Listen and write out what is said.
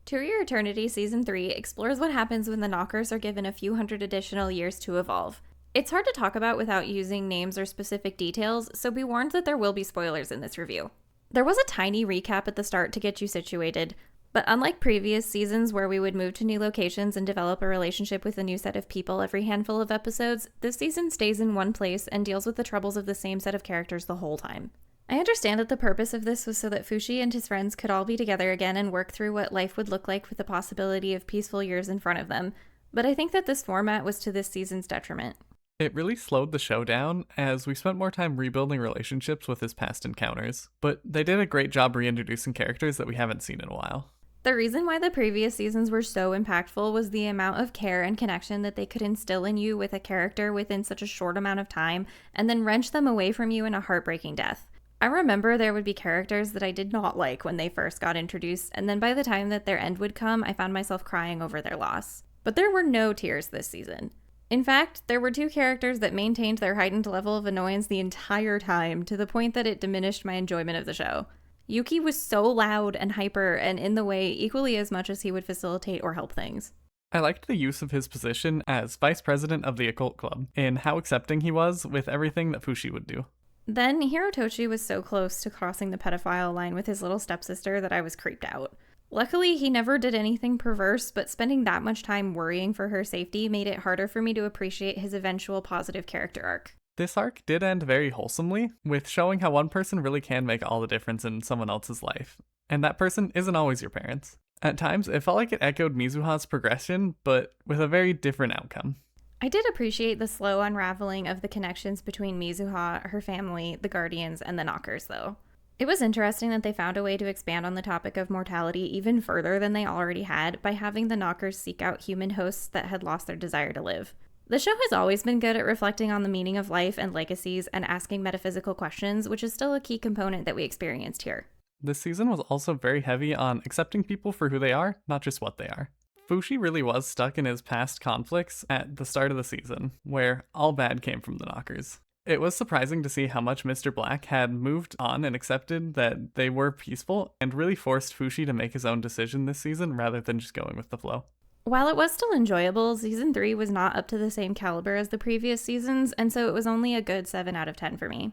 To Your Eternity Season 3 explores what happens when the Knockers are given a few hundred additional years to evolve. It's hard to talk about without using names or specific details, so be warned that there will be spoilers in this review. There was a tiny recap at the start to get you situated, but unlike previous seasons where we would move to new locations and develop a relationship with a new set of people every handful of episodes, this season stays in one place and deals with the troubles of the same set of characters the whole time. I understand that the purpose of this was so that Fushi and his friends could all be together again and work through what life would look like with the possibility of peaceful years in front of them, but I think that this format was to this season's detriment. It really slowed the show down, as we spent more time rebuilding relationships with his past encounters, but they did a great job reintroducing characters that we haven't seen in a while. The reason why the previous seasons were so impactful was the amount of care and connection that they could instill in you with a character within such a short amount of time, and then wrench them away from you in a heartbreaking death. I remember there would be characters that I did not like when they first got introduced, and then by the time that their end would come, I found myself crying over their loss. But there were no tears this season. In fact, there were two characters that maintained their heightened level of annoyance the entire time, to the point that it diminished my enjoyment of the show. Yuki was so loud and hyper and in the way equally as much as he would facilitate or help things. I liked the use of his position as vice president of the occult club, and how accepting he was with everything that Fushi would do. Then Hirotoshi was so close to crossing the pedophile line with his little stepsister that I was creeped out. Luckily, he never did anything perverse, but spending that much time worrying for her safety made it harder for me to appreciate his eventual positive character arc. This arc did end very wholesomely, with showing how one person really can make all the difference in someone else's life. And that person isn't always your parents. At times, it felt like it echoed Mizuha's progression, but with a very different outcome. I did appreciate the slow unraveling of the connections between Mizuha, her family, the Guardians, and the Knockers, though. It was interesting that they found a way to expand on the topic of mortality even further than they already had by having the Knockers seek out human hosts that had lost their desire to live. The show has always been good at reflecting on the meaning of life and legacies and asking metaphysical questions, which is still a key component that we experienced here. This season was also very heavy on accepting people for who they are, not just what they are. Fushi really was stuck in his past conflicts at the start of the season, where all bad came from the Knockers. It was surprising to see how much Mr. Black had moved on and accepted that they were peaceful, and really forced Fushi to make his own decision this season rather than just going with the flow. While it was still enjoyable, Season 3 was not up to the same caliber as the previous seasons, and so it was only a good 7 out of 10 for me.